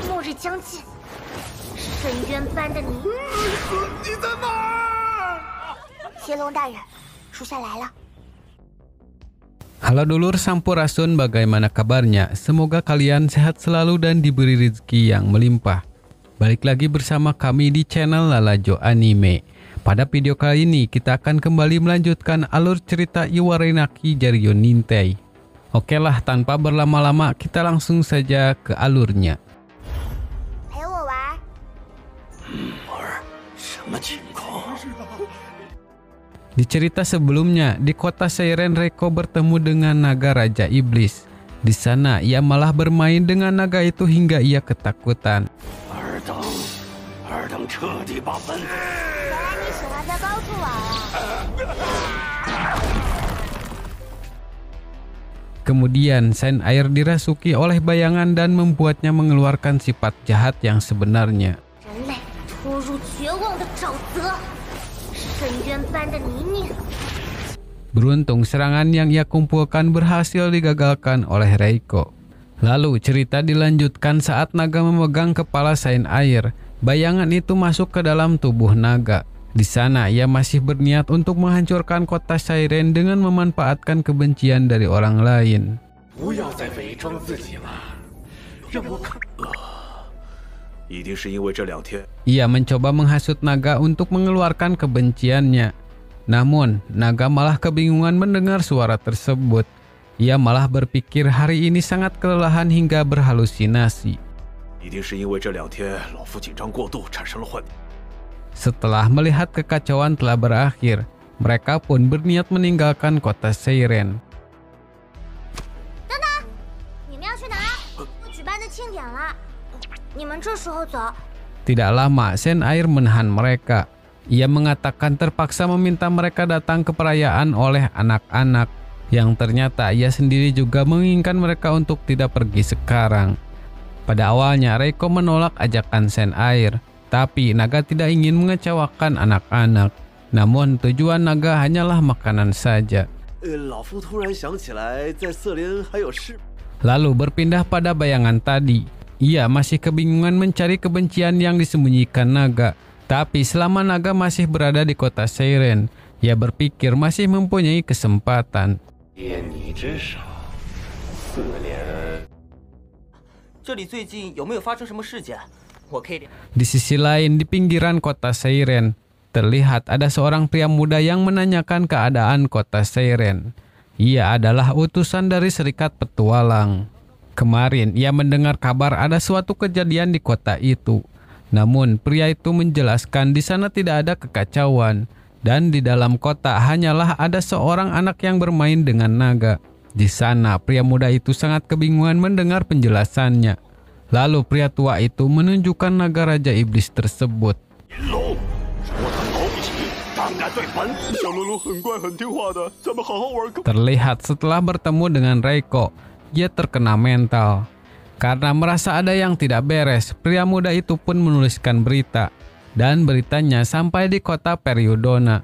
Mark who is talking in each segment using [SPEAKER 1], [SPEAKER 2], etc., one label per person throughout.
[SPEAKER 1] 末日将近，深渊般的你，
[SPEAKER 2] 你在哪儿？
[SPEAKER 1] 邪龙大人，属下来了。
[SPEAKER 3] Halo dulur Sampurasun, bagaimana kabarnya? Semoga kalian sehat selalu dan diberi rezeki yang melimpah. Balik lagi bersama kami di channel Lalajo Anime. Pada video kali ini kita akan kembali melanjutkan alur cerita Iwarenaki Jaryo Nintei. Oke lah, tanpa berlama-lama kita langsung saja ke alurnya. Di cerita sebelumnya, di kota Seiren, Reiko bertemu dengan naga Raja Iblis. Di sana, ia malah bermain dengan naga itu hingga ia ketakutan. Kemudian, Saint Air dirasuki oleh bayangan dan membuatnya mengeluarkan sifat jahat yang sebenarnya. Beruntung serangan yang ia kumpulkan berhasil digagalkan oleh Reiko. Lalu cerita dilanjutkan saat naga memegang kepala Saint Air. Bayangan itu masuk ke dalam tubuh naga. Di sana ia masih berniat untuk menghancurkan kota Seiren dengan memanfaatkan kebencian dari orang lain. Ia mencoba menghasut naga untuk mengeluarkan kebenciannya. Namun, naga malah kebingungan mendengar suara tersebut. Ia malah berpikir hari ini sangat kelelahan hingga berhalusinasi. Setelah melihat kekacauan telah berakhir, mereka pun berniat meninggalkan kota Seiren. Tidak lama, Saint Air menahan mereka. Ia mengatakan terpaksa meminta mereka datang ke perayaan oleh anak-anak, yang ternyata ia sendiri juga menginginkan mereka untuk tidak pergi sekarang. Pada awalnya, Reiko menolak ajakan Saint Air, tapi naga tidak ingin mengecewakan anak-anak. Namun tujuan naga hanyalah makanan saja. Lalu berpindah pada bayangan tadi. Ia masih kebingungan mencari kebencian yang disembunyikan naga. Tapi selama naga masih berada di kota Seiren, ia berpikir masih mempunyai kesempatan. Di sisi lain, di pinggiran kota Seiren, terlihat ada seorang pria muda yang menanyakan keadaan kota Seiren. Ia adalah utusan dari Serikat Petualang. Kemarin ia mendengar kabar ada suatu kejadian di kota itu. Namun pria itu menjelaskan di sana tidak ada kekacauan dan di dalam kota hanyalah ada seorang anak yang bermain dengan naga. Di sana pria muda itu sangat kebingungan mendengar penjelasannya. Lalu pria tua itu menunjukkan naga Raja Iblis tersebut. Terlihat setelah bertemu dengan Reiko, ia terkena mental. Karena merasa ada yang tidak beres, pria muda itu pun menuliskan berita. Dan beritanya sampai di kota Periodona.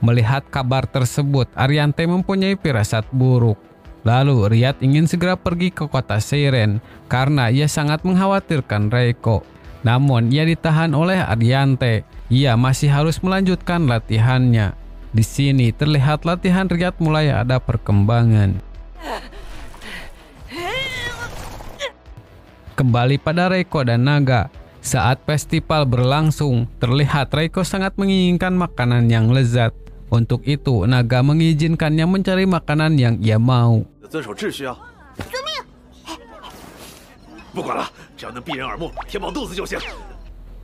[SPEAKER 3] Melihat kabar tersebut, Ariante mempunyai firasat buruk. Lalu Riyad ingin segera pergi ke kota Seiren karena ia sangat mengkhawatirkan Reiko. Namun ia ditahan oleh Ariante. Ia masih harus melanjutkan latihannya. Di sini terlihat latihan Riyad mulai ada perkembangan. Kembali pada Reiko dan naga. Saat festival berlangsung, terlihat Reiko sangat menginginkan makanan yang lezat. Untuk itu, naga mengizinkannya mencari makanan yang ia mau.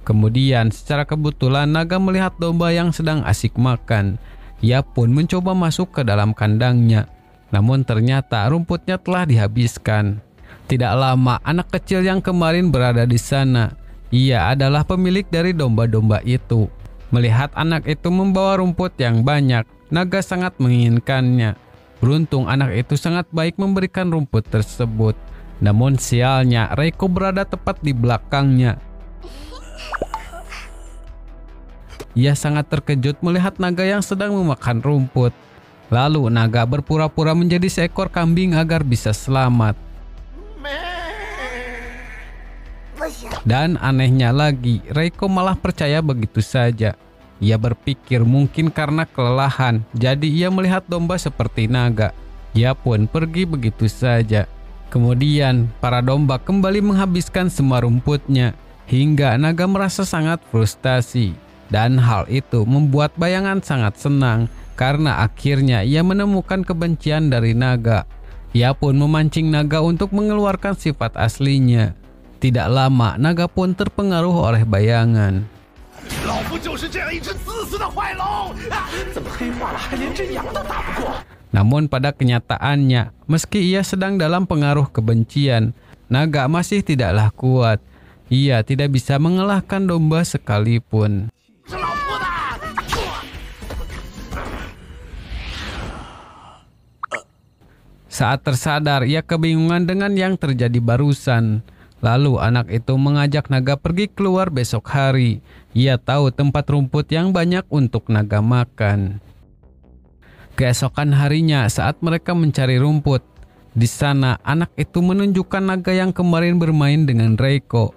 [SPEAKER 3] Kemudian, secara kebetulan naga melihat domba yang sedang asik makan. Ia pun mencoba masuk ke dalam kandangnya. Namun ternyata rumputnya telah dihabiskan. Tidak lama, anak kecil yang kemarin berada di sana. Ia adalah pemilik dari domba-domba itu. Melihat anak itu membawa rumput yang banyak, naga sangat menginginkannya. Beruntung anak itu sangat baik memberikan rumput tersebut. Namun sialnya, Reiko berada tepat di belakangnya. Ia sangat terkejut melihat naga yang sedang memakan rumput. Lalu naga berpura-pura menjadi seekor kambing agar bisa selamat. Dan anehnya lagi, Reiko malah percaya begitu saja. Ia berpikir mungkin karena kelelahan, jadi ia melihat domba seperti naga. Ia pun pergi begitu saja. Kemudian, para domba kembali menghabiskan semua rumputnya, hingga naga merasa sangat frustasi. Dan hal itu membuat bayangan sangat senang, karena akhirnya ia menemukan kebencian dari naga. Ia pun memancing naga untuk mengeluarkan sifat aslinya. Tidak lama, naga pun terpengaruh oleh bayangan. Namun pada kenyataannya, meski ia sedang dalam pengaruh kebencian, naga masih tidaklah kuat. Ia tidak bisa mengalahkan domba sekalipun. Saat tersadar, ia kebingungan dengan yang terjadi barusan. Lalu anak itu mengajak naga pergi keluar besok hari. Ia tahu tempat rumput yang banyak untuk naga makan. Keesokan harinya saat mereka mencari rumput, di sana anak itu menunjukkan naga yang kemarin bermain dengan Reiko.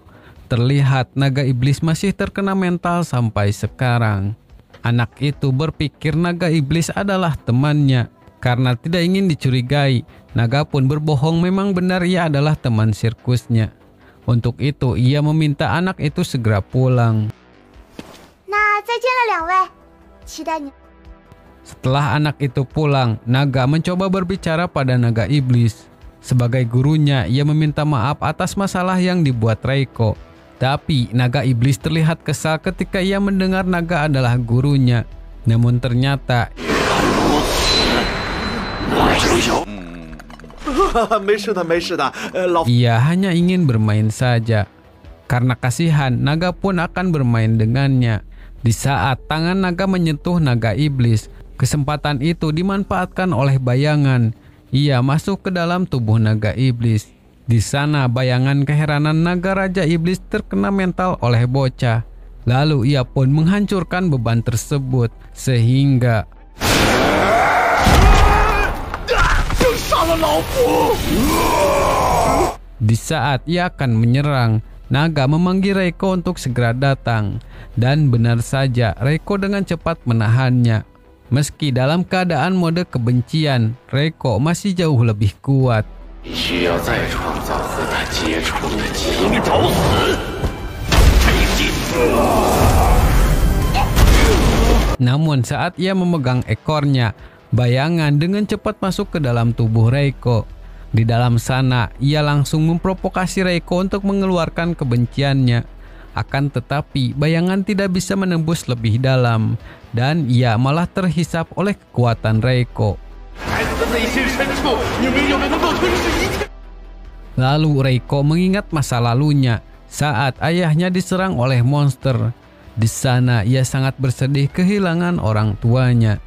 [SPEAKER 3] Terlihat naga iblis masih terkena mental sampai sekarang. Anak itu berpikir naga iblis adalah temannya. Karena tidak ingin dicurigai, naga pun berbohong memang benar ia adalah teman sirkusnya. Untuk itu, ia meminta anak itu segera pulang. Setelah anak itu pulang, naga mencoba berbicara pada naga iblis. Sebagai gurunya, ia meminta maaf atas masalah yang dibuat Reiko. Tapi, naga iblis terlihat kesal ketika ia mendengar naga adalah gurunya. Namun ternyata... Ia hanya ingin bermain saja. Karena kasihan, naga pun akan bermain dengannya. Di saat tangan naga menyentuh naga iblis, kesempatan itu dimanfaatkan oleh bayangan. Ia masuk ke dalam tubuh naga iblis. Di sana bayangan keheranan naga raja iblis terkena mental oleh bocah. Lalu ia pun menghancurkan beban tersebut sehingga di saat ia akan menyerang, naga memanggil Reiko untuk segera datang. Dan benar saja, Reiko dengan cepat menahannya. Meski dalam keadaan mode kebencian, Reiko masih jauh lebih kuat. Namun saat ia memegang ekornya, bayangan dengan cepat masuk ke dalam tubuh Reiko. Di dalam sana, ia langsung memprovokasi Reiko untuk mengeluarkan kebenciannya. Akan tetapi, bayangan tidak bisa menembus lebih dalam, dan ia malah terhisap oleh kekuatan Reiko. Lalu Reiko mengingat masa lalunya saat ayahnya diserang oleh monster. Di sana, ia sangat bersedih kehilangan orang tuanya.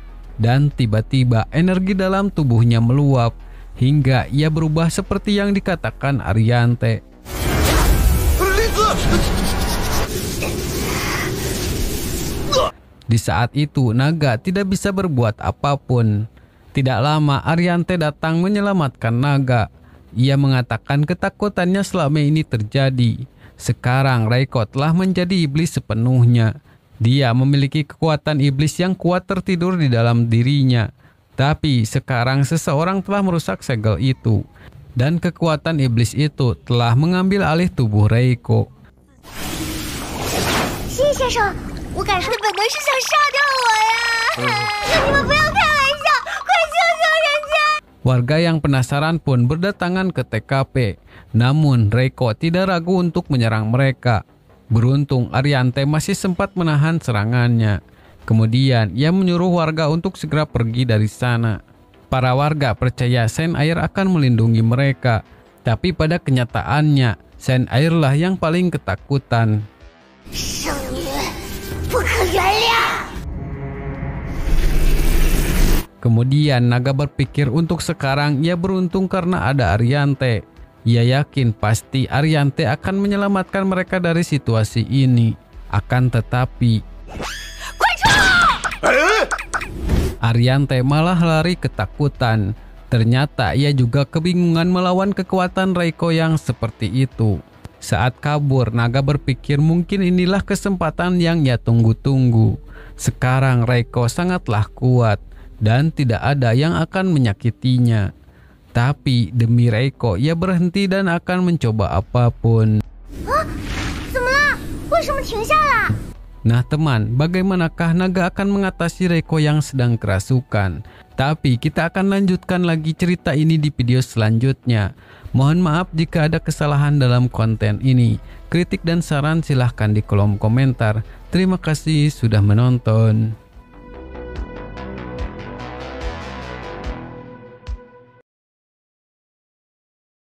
[SPEAKER 3] Dan tiba-tiba energi dalam tubuhnya meluap hingga ia berubah seperti yang dikatakan Ariante. Di saat itu naga tidak bisa berbuat apapun. Tidak lama Ariante datang menyelamatkan naga. Ia mengatakan ketakutannya selama ini terjadi. Sekarang Reiko telah menjadi iblis sepenuhnya. Dia memiliki kekuatan iblis yang kuat tertidur di dalam dirinya. Tapi sekarang seseorang telah merusak segel itu. Dan kekuatan iblis itu telah mengambil alih tubuh Reiko. Warga yang penasaran pun berdatangan ke TKP. Namun Reiko tidak ragu untuk menyerang mereka. Beruntung Ariante masih sempat menahan serangannya. Kemudian ia menyuruh warga untuk segera pergi dari sana. Para warga percaya Saint Air akan melindungi mereka. Tapi pada kenyataannya Saint Air lah yang paling ketakutan. Kemudian naga berpikir untuk sekarang ia beruntung karena ada Ariante. Ia yakin pasti Ariante akan menyelamatkan mereka dari situasi ini. Akan tetapi Ariante malah lari ketakutan. Ternyata ia juga kebingungan melawan kekuatan Reiko yang seperti itu. Saat kabur, naga berpikir mungkin inilah kesempatan yang ia tunggu-tunggu. Sekarang Reiko sangatlah kuat dan tidak ada yang akan menyakitinya. Tapi demi Reiko, ia berhenti dan akan mencoba apapun. Nah teman, bagaimanakah naga akan mengatasi Reiko yang sedang kerasukan? Tapi kita akan lanjutkan lagi cerita ini di video selanjutnya. Mohon maaf jika ada kesalahan dalam konten ini. Kritik dan saran silahkan di kolom komentar. Terima kasih sudah menonton.